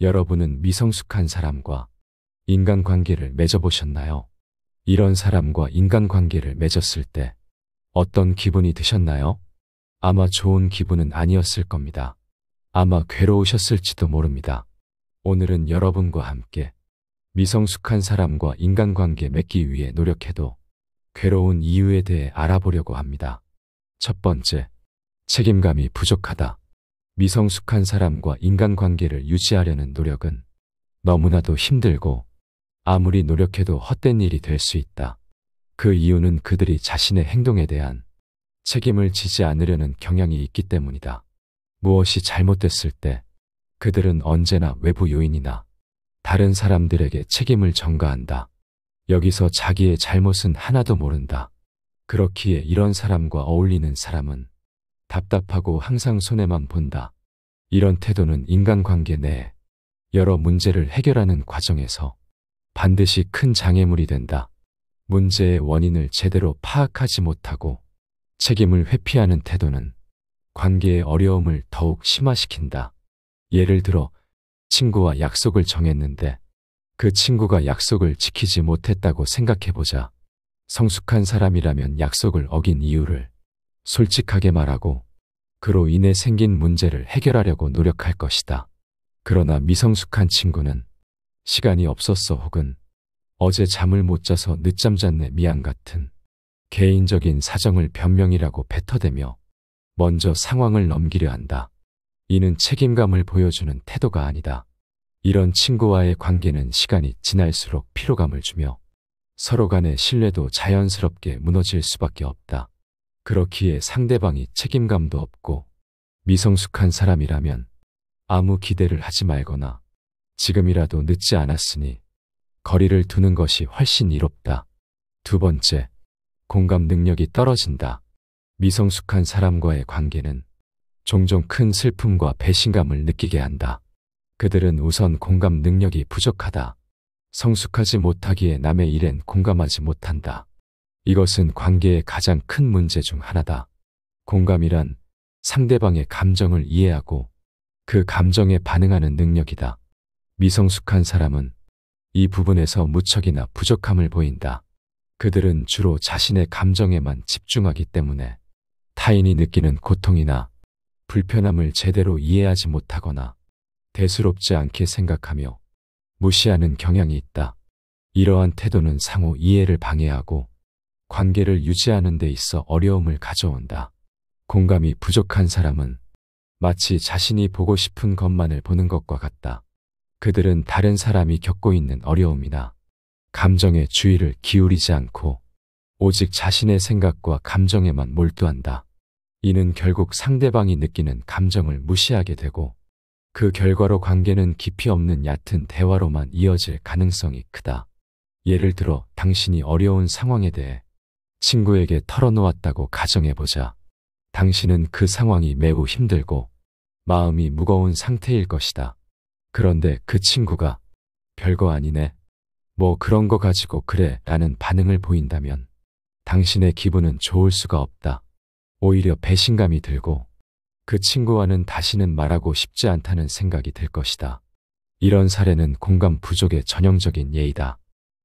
여러분은 미성숙한 사람과 인간관계를 맺어보셨나요? 이런 사람과 인간관계를 맺었을 때 어떤 기분이 드셨나요? 아마 좋은 기분은 아니었을 겁니다. 아마 괴로우셨을지도 모릅니다. 오늘은 여러분과 함께 미성숙한 사람과 인간관계 맺기 위해 노력해도 괴로운 이유에 대해 알아보려고 합니다. 첫 번째, 책임감이 부족하다. 미성숙한 사람과 인간관계를 유지하려는 노력은 너무나도 힘들고 아무리 노력해도 헛된 일이 될 수 있다. 그 이유는 그들이 자신의 행동에 대한 책임을 지지 않으려는 경향이 있기 때문이다. 무엇이 잘못됐을 때 그들은 언제나 외부 요인이나 다른 사람들에게 책임을 전가한다. 여기서 자기의 잘못은 하나도 모른다. 그렇기에 이런 사람과 어울리는 사람은 답답하고 항상 손해만 본다. 이런 태도는 인간관계 내에 여러 문제를 해결하는 과정에서 반드시 큰 장애물이 된다. 문제의 원인을 제대로 파악하지 못하고 책임을 회피하는 태도는 관계의 어려움을 더욱 심화시킨다. 예를 들어 친구와 약속을 정했는데 그 친구가 약속을 지키지 못했다고 생각해보자. 성숙한 사람이라면 약속을 어긴 이유를 솔직하게 말하고 그로 인해 생긴 문제를 해결하려고 노력할 것이다. 그러나 미성숙한 친구는 시간이 없었어 혹은 어제 잠을 못 자서 늦잠 잤네 미안 같은 개인적인 사정을 변명이라고 뱉어대며 먼저 상황을 넘기려 한다. 이는 책임감을 보여주는 태도가 아니다. 이런 친구와의 관계는 시간이 지날수록 피로감을 주며 서로 간의 신뢰도 자연스럽게 무너질 수밖에 없다. 그렇기에 상대방이 책임감도 없고 미성숙한 사람이라면 아무 기대를 하지 말거나 지금이라도 늦지 않았으니 거리를 두는 것이 훨씬 이롭다. 두 번째, 공감 능력이 떨어진다. 미성숙한 사람과의 관계는 종종 큰 슬픔과 배신감을 느끼게 한다. 그들은 우선 공감 능력이 부족하다. 성숙하지 못하기에 남의 일엔 공감하지 못한다. 이것은 관계의 가장 큰 문제 중 하나다. 공감이란 상대방의 감정을 이해하고 그 감정에 반응하는 능력이다. 미성숙한 사람은 이 부분에서 무척이나 부족함을 보인다. 그들은 주로 자신의 감정에만 집중하기 때문에 타인이 느끼는 고통이나 불편함을 제대로 이해하지 못하거나 대수롭지 않게 생각하며 무시하는 경향이 있다. 이러한 태도는 상호 이해를 방해하고 관계를 유지하는 데 있어 어려움을 가져온다. 공감이 부족한 사람은 마치 자신이 보고 싶은 것만을 보는 것과 같다. 그들은 다른 사람이 겪고 있는 어려움이나 감정에 주의를 기울이지 않고 오직 자신의 생각과 감정에만 몰두한다. 이는 결국 상대방이 느끼는 감정을 무시하게 되고 그 결과로 관계는 깊이 없는 얕은 대화로만 이어질 가능성이 크다. 예를 들어 당신이 어려운 상황에 대해 친구에게 털어놓았다고 가정해보자. 당신은 그 상황이 매우 힘들고 마음이 무거운 상태일 것이다. 그런데 그 친구가 별거 아니네. 뭐 그런 거 가지고 그래 라는 반응을 보인다면 당신의 기분은 좋을 수가 없다. 오히려 배신감이 들고 그 친구와는 다시는 말하고 싶지 않다는 생각이 들 것이다. 이런 사례는 공감 부족의 전형적인 예이다.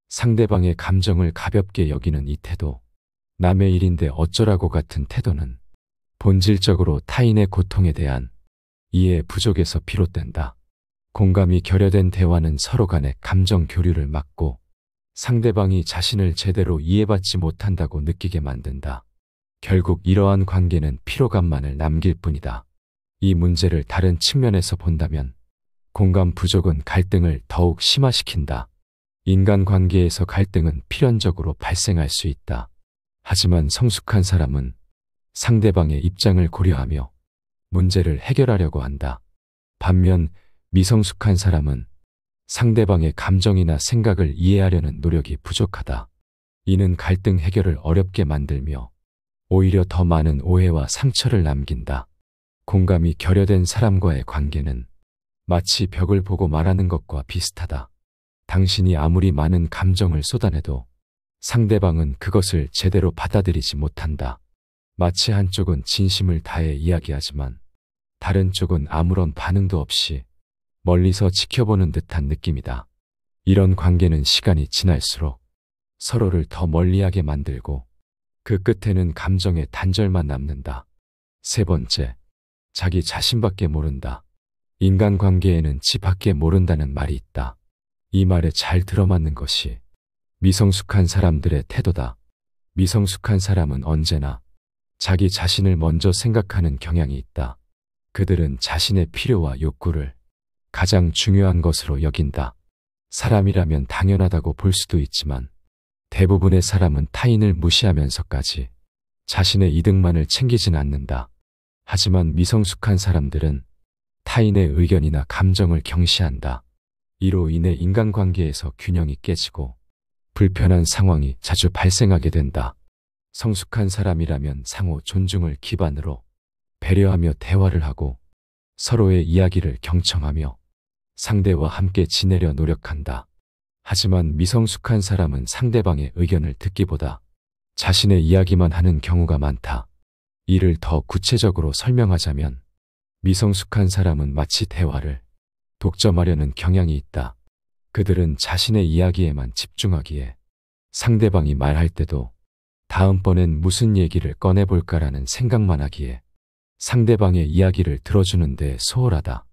상대방의 감정을 가볍게 여기는 이 태도, 남의 일인데 어쩌라고 같은 태도는 본질적으로 타인의 고통에 대한 이해 부족에서 비롯된다. 공감이 결여된 대화는 서로 간의 감정 교류를 막고 상대방이 자신을 제대로 이해받지 못한다고 느끼게 만든다. 결국 이러한 관계는 피로감만을 남길 뿐이다. 이 문제를 다른 측면에서 본다면 공감 부족은 갈등을 더욱 심화시킨다. 인간관계에서 갈등은 필연적으로 발생할 수 있다. 하지만 성숙한 사람은 상대방의 입장을 고려하며 문제를 해결하려고 한다. 반면 미성숙한 사람은 상대방의 감정이나 생각을 이해하려는 노력이 부족하다. 이는 갈등 해결을 어렵게 만들며 오히려 더 많은 오해와 상처를 남긴다. 공감이 결여된 사람과의 관계는 마치 벽을 보고 말하는 것과 비슷하다. 당신이 아무리 많은 감정을 쏟아내도 상대방은 그것을 제대로 받아들이지 못한다. 마치 한쪽은 진심을 다해 이야기하지만 다른 쪽은 아무런 반응도 없이 멀리서 지켜보는 듯한 느낌이다. 이런 관계는 시간이 지날수록 서로를 더 멀리하게 만들고 그 끝에는 감정의 단절만 남는다. 세 번째, 자기 자신밖에 모른다. 인간관계에는 지밖에 모른다는 말이 있다. 이 말에 잘 들어맞는 것이 미성숙한 사람들의 태도다. 미성숙한 사람은 언제나 자기 자신을 먼저 생각하는 경향이 있다. 그들은 자신의 필요와 욕구를 가장 중요한 것으로 여긴다. 사람이라면 당연하다고 볼 수도 있지만 대부분의 사람은 타인을 무시하면서까지 자신의 이득만을 챙기진 않는다. 하지만 미성숙한 사람들은 타인의 의견이나 감정을 경시한다. 이로 인해 인간관계에서 균형이 깨지고 불편한 상황이 자주 발생하게 된다. 성숙한 사람이라면 상호 존중을 기반으로 배려하며 대화를 하고 서로의 이야기를 경청하며 상대와 함께 지내려 노력한다. 하지만 미성숙한 사람은 상대방의 의견을 듣기보다 자신의 이야기만 하는 경우가 많다. 이를 더 구체적으로 설명하자면 미성숙한 사람은 마치 대화를 독점하려는 경향이 있다. 그들은 자신의 이야기에만 집중하기에 상대방이 말할 때도 다음번엔 무슨 얘기를 꺼내볼까라는 생각만 하기에 상대방의 이야기를 들어주는 데 소홀하다.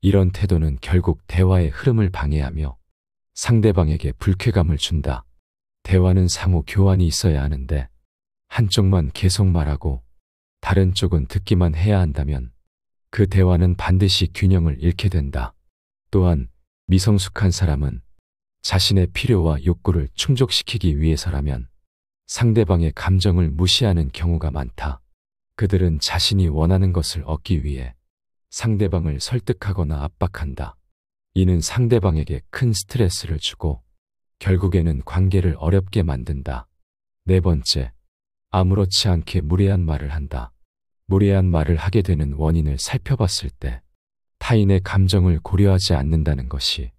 이런 태도는 결국 대화의 흐름을 방해하며 상대방에게 불쾌감을 준다. 대화는 상호 교환이 있어야 하는데 한쪽만 계속 말하고 다른 쪽은 듣기만 해야 한다면 그 대화는 반드시 균형을 잃게 된다. 또한 미성숙한 사람은 자신의 필요와 욕구를 충족시키기 위해서라면 상대방의 감정을 무시하는 경우가 많다. 그들은 자신이 원하는 것을 얻기 위해 상대방을 설득하거나 압박한다. 이는 상대방에게 큰 스트레스를 주고 결국에는 관계를 어렵게 만든다. 네 번째, 아무렇지 않게 무례한 말을 한다. 무례한 말을 하게 되는 원인을 살펴봤을 때 타인의 감정을 고려하지 않는다는 것이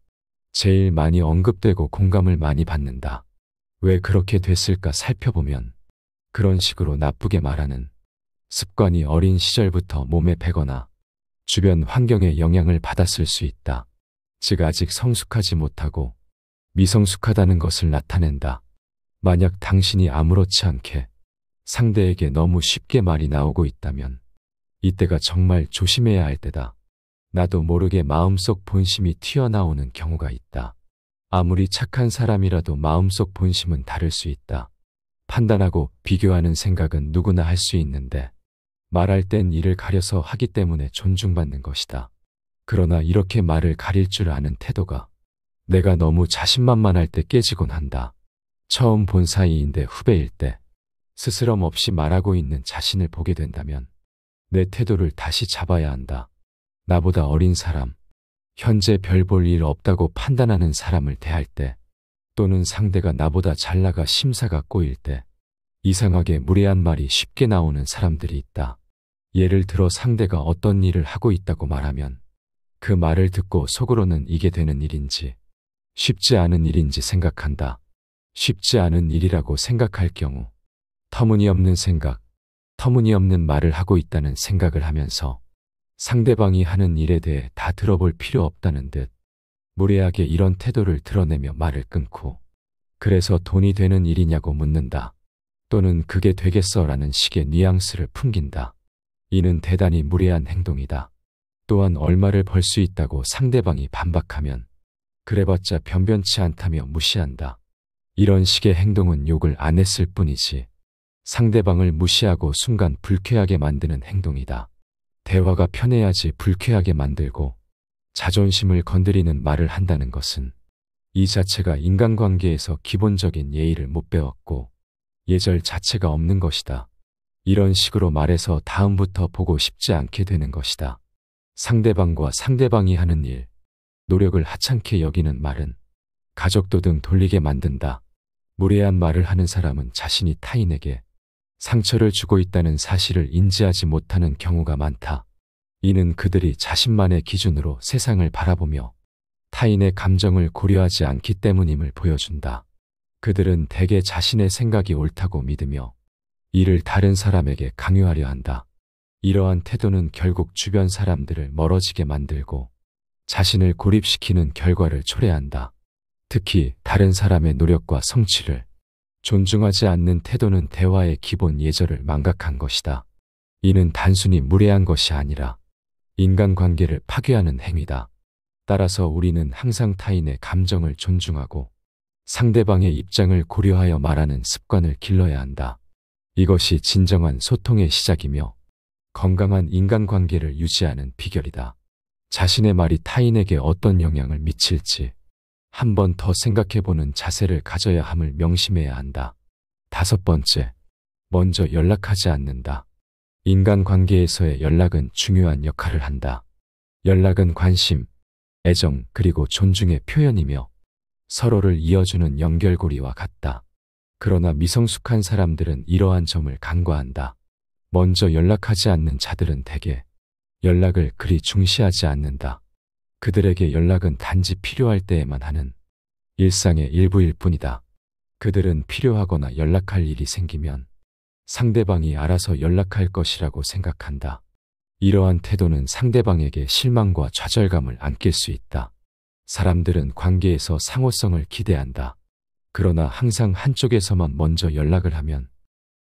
제일 많이 언급되고 공감을 많이 받는다. 왜 그렇게 됐을까 살펴보면 그런 식으로 나쁘게 말하는 습관이 어린 시절부터 몸에 배거나 주변 환경의 영향을 받았을 수 있다. 즉 아직 성숙하지 못하고 미성숙하다는 것을 나타낸다. 만약 당신이 아무렇지 않게 상대에게 너무 쉽게 말이 나오고 있다면 이때가 정말 조심해야 할 때다. 나도 모르게 마음속 본심이 튀어나오는 경우가 있다. 아무리 착한 사람이라도 마음속 본심은 다를 수 있다. 판단하고 비교하는 생각은 누구나 할 수 있는데 말할 땐 이를 가려서 하기 때문에 존중받는 것이다. 그러나 이렇게 말을 가릴 줄 아는 태도가 내가 너무 자신만만할 때 깨지곤 한다. 처음 본 사이인데 후배일 때 스스럼 없이 말하고 있는 자신을 보게 된다면 내 태도를 다시 잡아야 한다. 나보다 어린 사람, 현재 별 볼 일 없다고 판단하는 사람을 대할 때 또는 상대가 나보다 잘 나가 심사가 꼬일 때 이상하게 무례한 말이 쉽게 나오는 사람들이 있다. 예를 들어 상대가 어떤 일을 하고 있다고 말하면 그 말을 듣고 속으로는 이게 되는 일인지 쉽지 않은 일인지 생각한다. 쉽지 않은 일이라고 생각할 경우 터무니없는 생각, 터무니없는 말을 하고 있다는 생각을 하면서 상대방이 하는 일에 대해 다 들어볼 필요 없다는 듯 무례하게 이런 태도를 드러내며 말을 끊고 그래서 돈이 되는 일이냐고 묻는다. 또는 그게 되겠어라는 식의 뉘앙스를 풍긴다. 이는 대단히 무례한 행동이다. 또한 얼마를 벌 수 있다고 상대방이 반박하면 그래봤자 변변치 않다며 무시한다. 이런 식의 행동은 욕을 안 했을 뿐이지 상대방을 무시하고 순간 불쾌하게 만드는 행동이다. 대화가 편해야지 불쾌하게 만들고 자존심을 건드리는 말을 한다는 것은 이 자체가 인간관계에서 기본적인 예의를 못 배웠고 예절 자체가 없는 것이다. 이런 식으로 말해서 다음부터 보고 싶지 않게 되는 것이다. 상대방과 상대방이 하는 일, 노력을 하찮게 여기는 말은 가족도 등 돌리게 만든다. 무례한 말을 하는 사람은 자신이 타인에게 상처를 주고 있다는 사실을 인지하지 못하는 경우가 많다. 이는 그들이 자신만의 기준으로 세상을 바라보며 타인의 감정을 고려하지 않기 때문임을 보여준다. 그들은 대개 자신의 생각이 옳다고 믿으며 이를 다른 사람에게 강요하려 한다. 이러한 태도는 결국 주변 사람들을 멀어지게 만들고 자신을 고립시키는 결과를 초래한다. 특히 다른 사람의 노력과 성취를 존중하지 않는 태도는 대화의 기본 예절을 망각한 것이다. 이는 단순히 무례한 것이 아니라 인간관계를 파괴하는 행위다. 따라서 우리는 항상 타인의 감정을 존중하고 상대방의 입장을 고려하여 말하는 습관을 길러야 한다. 이것이 진정한 소통의 시작이며 건강한 인간관계를 유지하는 비결이다. 자신의 말이 타인에게 어떤 영향을 미칠지 한 번 더 생각해보는 자세를 가져야 함을 명심해야 한다. 5번째, 먼저 연락하지 않는다. 인간관계에서의 연락은 중요한 역할을 한다. 연락은 관심, 애정 그리고 존중의 표현이며 서로를 이어주는 연결고리와 같다. 그러나 미성숙한 사람들은 이러한 점을 간과한다. 먼저 연락하지 않는 자들은 대개 연락을 그리 중시하지 않는다. 그들에게 연락은 단지 필요할 때에만 하는 일상의 일부일 뿐이다. 그들은 필요하거나 연락할 일이 생기면 상대방이 알아서 연락할 것이라고 생각한다. 이러한 태도는 상대방에게 실망과 좌절감을 안길 수 있다. 사람들은 관계에서 상호성을 기대한다. 그러나 항상 한쪽에서만 먼저 연락을 하면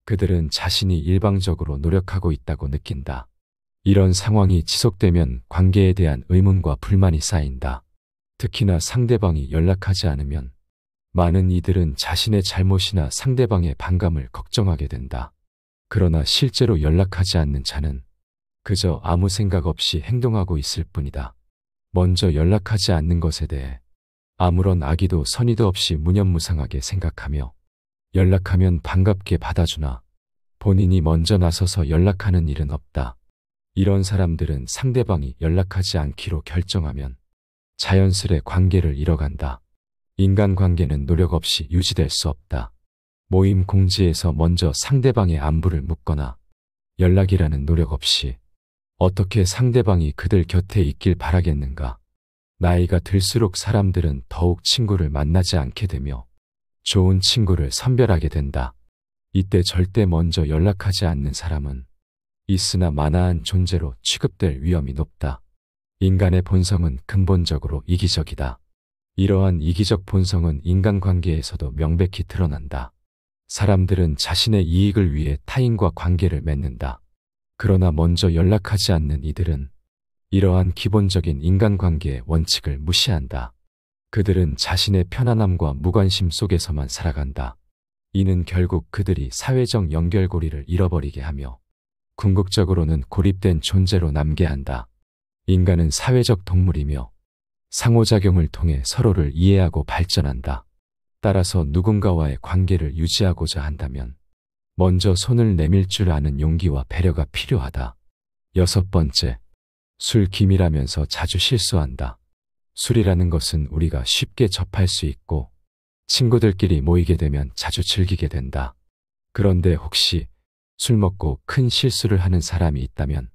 그들은 자신이 일방적으로 노력하고 있다고 느낀다. 이런 상황이 지속되면 관계에 대한 의문과 불만이 쌓인다. 특히나 상대방이 연락하지 않으면 많은 이들은 자신의 잘못이나 상대방의 반감을 걱정하게 된다. 그러나 실제로 연락하지 않는 자는 그저 아무 생각 없이 행동하고 있을 뿐이다. 먼저 연락하지 않는 것에 대해 아무런 악의도 선의도 없이 무념무상하게 생각하며 연락하면 반갑게 받아주나 본인이 먼저 나서서 연락하는 일은 없다. 이런 사람들은 상대방이 연락하지 않기로 결정하면 자연스레 관계를 잃어간다. 인간관계는 노력 없이 유지될 수 없다. 모임 공지에서 먼저 상대방의 안부를 묻거나 연락이라는 노력 없이 어떻게 상대방이 그들 곁에 있길 바라겠는가. 나이가 들수록 사람들은 더욱 친구를 만나지 않게 되며 좋은 친구를 선별하게 된다. 이때 절대 먼저 연락하지 않는 사람은 있으나 마나한 존재로 취급될 위험이 높다. 인간의 본성은 근본적으로 이기적이다. 이러한 이기적 본성은 인간관계에서도 명백히 드러난다. 사람들은 자신의 이익을 위해 타인과 관계를 맺는다. 그러나 먼저 연락하지 않는 이들은 이러한 기본적인 인간관계의 원칙을 무시한다. 그들은 자신의 편안함과 무관심 속에서만 살아간다. 이는 결국 그들이 사회적 연결고리를 잃어버리게 하며 궁극적으로는 고립된 존재로 남게 한다. 인간은 사회적 동물이며 상호작용을 통해 서로를 이해하고 발전한다. 따라서 누군가와의 관계를 유지하고자 한다면 먼저 손을 내밀 줄 아는 용기와 배려가 필요하다. 6번째, 술 기밀하면서 자주 실수한다. 술이라는 것은 우리가 쉽게 접할 수 있고 친구들끼리 모이게 되면 자주 즐기게 된다. 그런데 혹시 술 먹고 큰 실수를 하는 사람이 있다면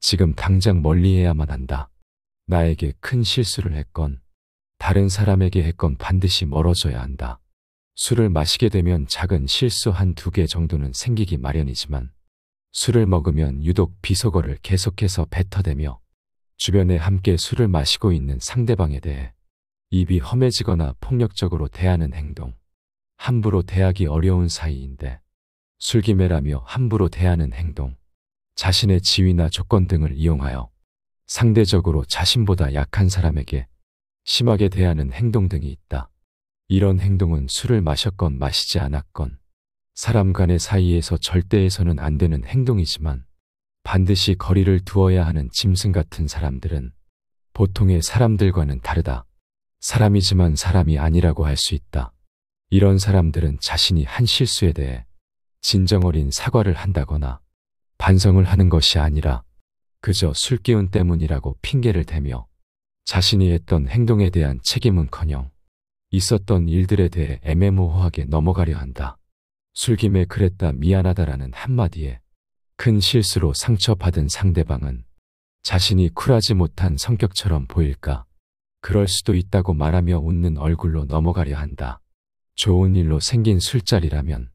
지금 당장 멀리해야만 한다. 나에게 큰 실수를 했건 다른 사람에게 했건 반드시 멀어져야 한다. 술을 마시게 되면 작은 실수 1~2개 정도는 생기기 마련이지만 술을 먹으면 유독 비속어를 계속해서 뱉어대며 주변에 함께 술을 마시고 있는 상대방에 대해 입이 험해지거나 폭력적으로 대하는 행동, 함부로 대하기 어려운 사이인데 술기매라며 함부로 대하는 행동, 자신의 지위나 조건 등을 이용하여 상대적으로 자신보다 약한 사람에게 심하게 대하는 행동 등이 있다. 이런 행동은 술을 마셨건 마시지 않았건 사람 간의 사이에서 절대 해서는 안 되는 행동이지만 반드시 거리를 두어야 하는 짐승 같은 사람들은 보통의 사람들과는 다르다. 사람이지만 사람이 아니라고 할 수 있다. 이런 사람들은 자신이 한 실수에 대해 진정 어린 사과를 한다거나 반성을 하는 것이 아니라 그저 술기운 때문이라고 핑계를 대며 자신이 했던 행동에 대한 책임은커녕 있었던 일들에 대해 애매모호하게 넘어가려 한다. 술김에 그랬다 미안하다라는 한마디에 큰 실수로 상처받은 상대방은 자신이 쿨하지 못한 성격처럼 보일까? 그럴 수도 있다고 말하며 웃는 얼굴로 넘어가려 한다. 좋은 일로 생긴 술자리라면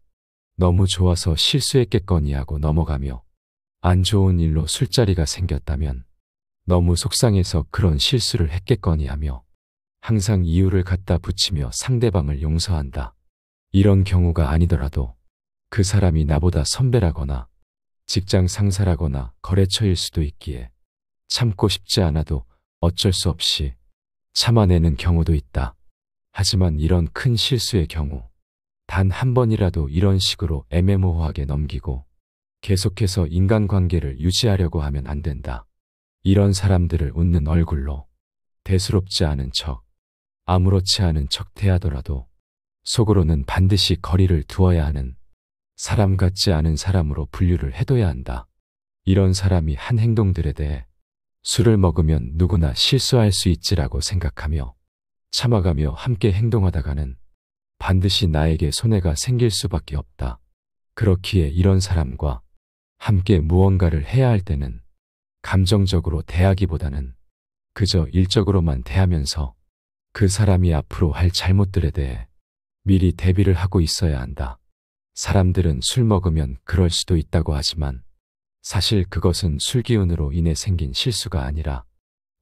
너무 좋아서 실수했겠거니 하고 넘어가며 안 좋은 일로 술자리가 생겼다면 너무 속상해서 그런 실수를 했겠거니 하며 항상 이유를 갖다 붙이며 상대방을 용서한다. 이런 경우가 아니더라도 그 사람이 나보다 선배라거나 직장 상사라거나 거래처일 수도 있기에 참고 싶지 않아도 어쩔 수 없이 참아내는 경우도 있다. 하지만 이런 큰 실수의 경우 단 한 번이라도 이런 식으로 애매모호하게 넘기고 계속해서 인간관계를 유지하려고 하면 안 된다. 이런 사람들을 웃는 얼굴로 대수롭지 않은 척, 아무렇지 않은 척 대하더라도 속으로는 반드시 거리를 두어야 하는 사람 같지 않은 사람으로 분류를 해둬야 한다. 이런 사람이 한 행동들에 대해 술을 먹으면 누구나 실수할 수 있지라고 생각하며 참아가며 함께 행동하다가는 반드시 나에게 손해가 생길 수밖에 없다. 그렇기에 이런 사람과 함께 무언가를 해야 할 때는 감정적으로 대하기보다는 그저 일적으로만 대하면서 그 사람이 앞으로 할 잘못들에 대해 미리 대비를 하고 있어야 한다. 사람들은 술 먹으면 그럴 수도 있다고 하지만 사실 그것은 술기운으로 인해 생긴 실수가 아니라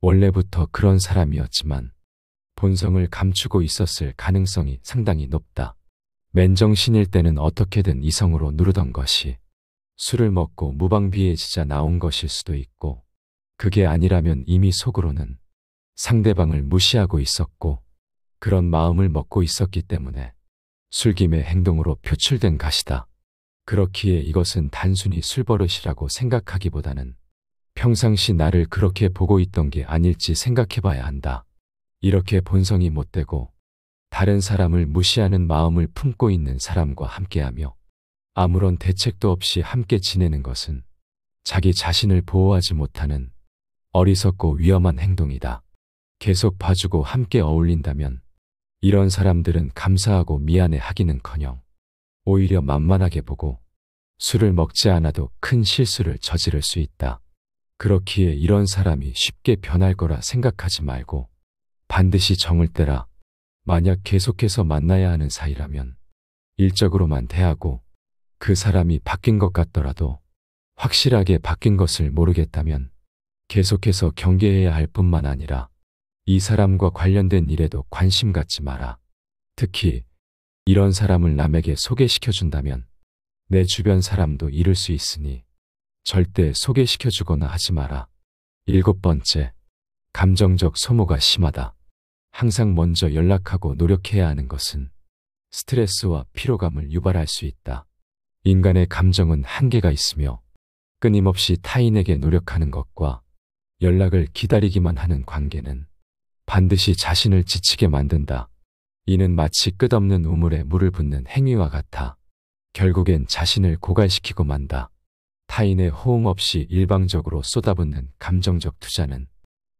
원래부터 그런 사람이었지만 본성을 감추고 있었을 가능성이 상당히 높다. 맨정신일 때는 어떻게든 이성으로 누르던 것이 술을 먹고 무방비해지자 나온 것일 수도 있고 그게 아니라면 이미 속으로는 상대방을 무시하고 있었고 그런 마음을 먹고 있었기 때문에 술김의 행동으로 표출된 것이다. 그렇기에 이것은 단순히 술버릇이라고 생각하기보다는 평상시 나를 그렇게 보고 있던 게 아닐지 생각해봐야 한다. 이렇게 본성이 못되고 다른 사람을 무시하는 마음을 품고 있는 사람과 함께하며 아무런 대책도 없이 함께 지내는 것은 자기 자신을 보호하지 못하는 어리석고 위험한 행동이다. 계속 봐주고 함께 어울린다면 이런 사람들은 감사하고 미안해 하기는커녕 오히려 만만하게 보고 술을 먹지 않아도 큰 실수를 저지를 수 있다. 그렇기에 이런 사람이 쉽게 변할 거라 생각하지 말고 반드시 정을 때라. 만약 계속해서 만나야 하는 사이라면 일적으로만 대하고 그 사람이 바뀐 것 같더라도 확실하게 바뀐 것을 모르겠다면 계속해서 경계해야 할 뿐만 아니라 이 사람과 관련된 일에도 관심 갖지 마라. 특히 이런 사람을 남에게 소개시켜준다면 내 주변 사람도 잃을 수 있으니 절대 소개시켜주거나 하지 마라. 7번째, 감정적 소모가 심하다. 항상 먼저 연락하고 노력해야 하는 것은 스트레스와 피로감을 유발할 수 있다. 인간의 감정은 한계가 있으며 끊임없이 타인에게 노력하는 것과 연락을 기다리기만 하는 관계는 반드시 자신을 지치게 만든다. 이는 마치 끝없는 우물에 물을 붓는 행위와 같아 결국엔 자신을 고갈시키고 만다. 타인의 호응 없이 일방적으로 쏟아붓는 감정적 투자는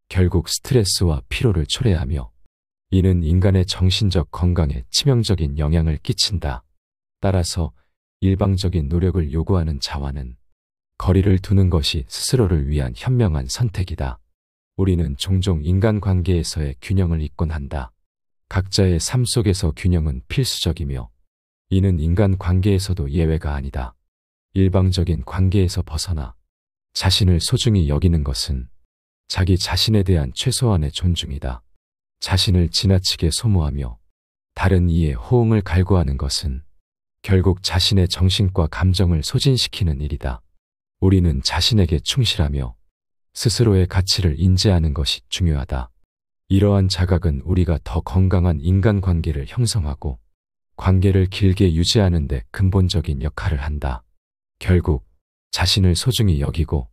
결국 스트레스와 피로를 초래하며 이는 인간의 정신적 건강에 치명적인 영향을 끼친다. 따라서 일방적인 노력을 요구하는 자와는 거리를 두는 것이 스스로를 위한 현명한 선택이다. 우리는 종종 인간관계에서의 균형을 잊곤 한다. 각자의 삶 속에서 균형은 필수적이며 이는 인간관계에서도 예외가 아니다. 일방적인 관계에서 벗어나 자신을 소중히 여기는 것은 자기 자신에 대한 최소한의 존중이다. 자신을 지나치게 소모하며 다른 이의 호응을 갈구하는 것은 결국 자신의 정신과 감정을 소진시키는 일이다. 우리는 자신에게 충실하며 스스로의 가치를 인지하는 것이 중요하다. 이러한 자각은 우리가 더 건강한 인간관계를 형성하고 관계를 길게 유지하는 데 근본적인 역할을 한다. 결국 자신을 소중히 여기고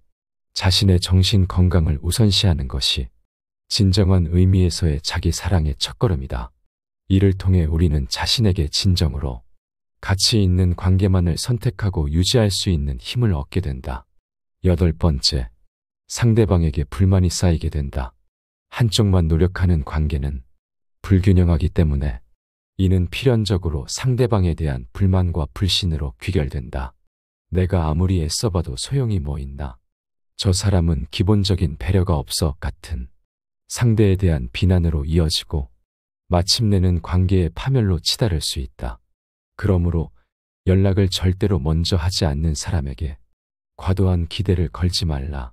자신의 정신 건강을 우선시하는 것이 진정한 의미에서의 자기 사랑의 첫걸음이다. 이를 통해 우리는 자신에게 진정으로 가치 있는 관계만을 선택하고 유지할 수 있는 힘을 얻게 된다. 8번째, 상대방에게 불만이 쌓이게 된다. 한쪽만 노력하는 관계는 불균형하기 때문에 이는 필연적으로 상대방에 대한 불만과 불신으로 귀결된다. 내가 아무리 애써봐도 소용이 뭐 있나? 저 사람은 기본적인 배려가 없어 같은 상대에 대한 비난으로 이어지고 마침내는 관계의 파멸로 치달을 수 있다. 그러므로 연락을 절대로 먼저 하지 않는 사람에게 과도한 기대를 걸지 말라.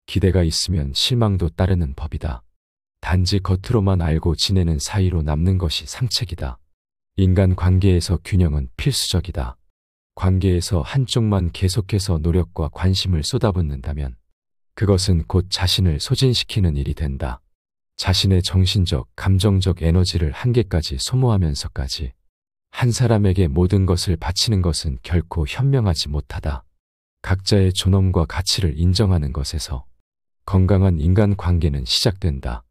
기대가 있으면 실망도 따르는 법이다. 단지 겉으로만 알고 지내는 사이로 남는 것이 상책이다. 인간 관계에서 균형은 필수적이다. 관계에서 한쪽만 계속해서 노력과 관심을 쏟아붓는다면 그것은 곧 자신을 소진시키는 일이 된다. 자신의 정신적, 감정적 에너지를 한계까지 소모하면서까지 한 사람에게 모든 것을 바치는 것은 결코 현명하지 못하다. 각자의 존엄과 가치를 인정하는 것에서 건강한 인간관계는 시작된다.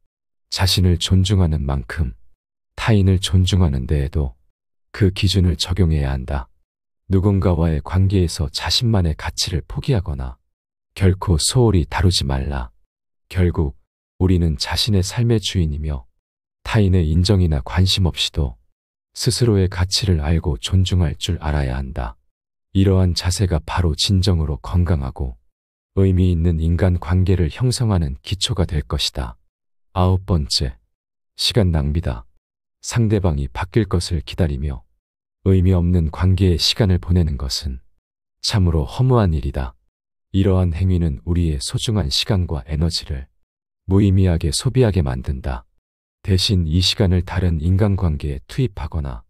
자신을 존중하는 만큼 타인을 존중하는 데에도 그 기준을 적용해야 한다. 누군가와의 관계에서 자신만의 가치를 포기하거나 결코 소홀히 다루지 말라. 결국 우리는 자신의 삶의 주인이며 타인의 인정이나 관심 없이도 스스로의 가치를 알고 존중할 줄 알아야 한다. 이러한 자세가 바로 진정으로 건강하고 의미 있는 인간 관계를 형성하는 기초가 될 것이다. 9번째, 시간 낭비다. 상대방이 바뀔 것을 기다리며 의미 없는 관계에 시간을 보내는 것은 참으로 허무한 일이다. 이러한 행위는 우리의 소중한 시간과 에너지를 무의미하게 소비하게 만든다. 대신 이 시간을 다른 인간관계에 투입하거나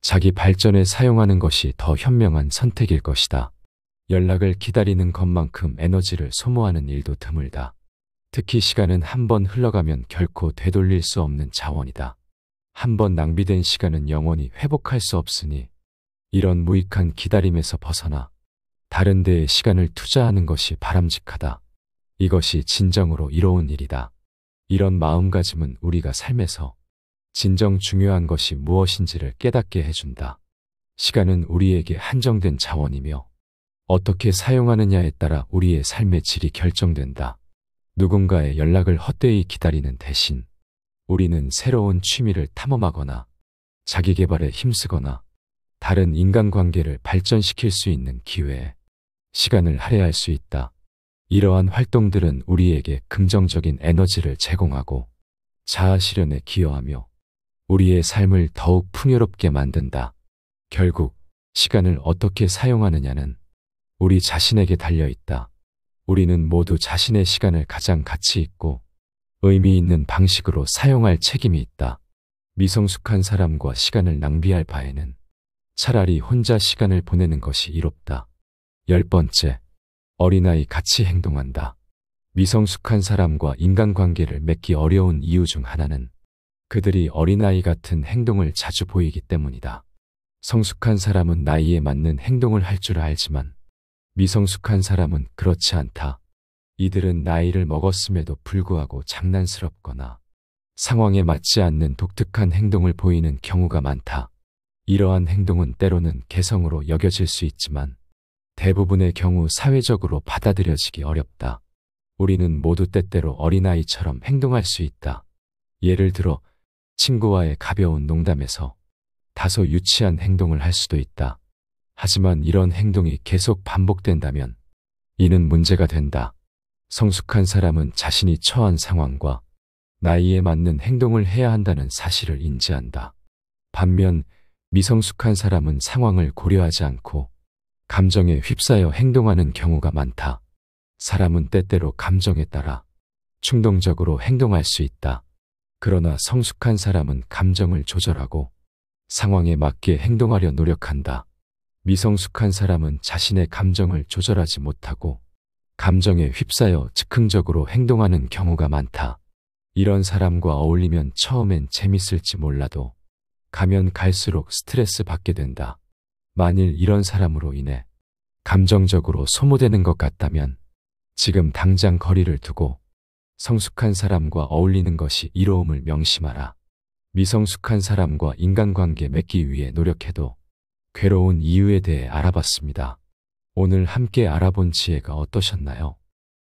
자기 발전에 사용하는 것이 더 현명한 선택일 것이다. 연락을 기다리는 것만큼 에너지를 소모하는 일도 드물다. 특히 시간은 한 번 흘러가면 결코 되돌릴 수 없는 자원이다. 한 번 낭비된 시간은 영원히 회복할 수 없으니 이런 무익한 기다림에서 벗어나 다른 데에 시간을 투자하는 것이 바람직하다. 이것이 진정으로 이로운 일이다. 이런 마음가짐은 우리가 삶에서 진정 중요한 것이 무엇인지를 깨닫게 해준다. 시간은 우리에게 한정된 자원이며 어떻게 사용하느냐에 따라 우리의 삶의 질이 결정된다. 누군가의 연락을 헛되이 기다리는 대신 우리는 새로운 취미를 탐험하거나 자기 개발에 힘쓰거나 다른 인간관계를 발전시킬 수 있는 기회에 시간을 할애할 수 있다. 이러한 활동들은 우리에게 긍정적인 에너지를 제공하고 자아 실현에 기여하며 우리의 삶을 더욱 풍요롭게 만든다. 결국 시간을 어떻게 사용하느냐는 우리 자신에게 달려 있다. 우리는 모두 자신의 시간을 가장 가치 있고 의미 있는 방식으로 사용할 책임이 있다. 미성숙한 사람과 시간을 낭비할 바에는 차라리 혼자 시간을 보내는 것이 이롭다. 10번째, 어린아이 같이 행동한다. 미성숙한 사람과 인간관계를 맺기 어려운 이유 중 하나는 그들이 어린아이 같은 행동을 자주 보이기 때문이다. 성숙한 사람은 나이에 맞는 행동을 할 줄 알지만 미성숙한 사람은 그렇지 않다. 이들은 나이를 먹었음에도 불구하고 장난스럽거나 상황에 맞지 않는 독특한 행동을 보이는 경우가 많다. 이러한 행동은 때로는 개성으로 여겨질 수 있지만 대부분의 경우 사회적으로 받아들여지기 어렵다. 우리는 모두 때때로 어린아이처럼 행동할 수 있다. 예를 들어 친구와의 가벼운 농담에서 다소 유치한 행동을 할 수도 있다. 하지만 이런 행동이 계속 반복된다면 이는 문제가 된다. 성숙한 사람은 자신이 처한 상황과 나이에 맞는 행동을 해야 한다는 사실을 인지한다. 반면 미성숙한 사람은 상황을 고려하지 않고 감정에 휩싸여 행동하는 경우가 많다. 사람은 때때로 감정에 따라 충동적으로 행동할 수 있다. 그러나 성숙한 사람은 감정을 조절하고 상황에 맞게 행동하려 노력한다. 미성숙한 사람은 자신의 감정을 조절하지 못하고 감정에 휩싸여 즉흥적으로 행동하는 경우가 많다. 이런 사람과 어울리면 처음엔 재밌을지 몰라도 가면 갈수록 스트레스 받게 된다. 만일 이런 사람으로 인해 감정적으로 소모되는 것 같다면 지금 당장 거리를 두고 성숙한 사람과 어울리는 것이 이로움을 명심하라. 미성숙한 사람과 인간관계 맺기 위해 노력해도 괴로운 이유에 대해 알아봤습니다. 오늘 함께 알아본 지혜가 어떠셨나요?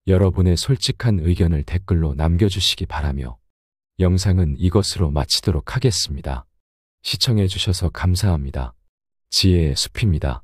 여러분의 솔직한 의견을 댓글로 남겨주시기 바라며 영상은 이것으로 마치도록 하겠습니다. 시청해주셔서 감사합니다. 지혜의 숲입니다.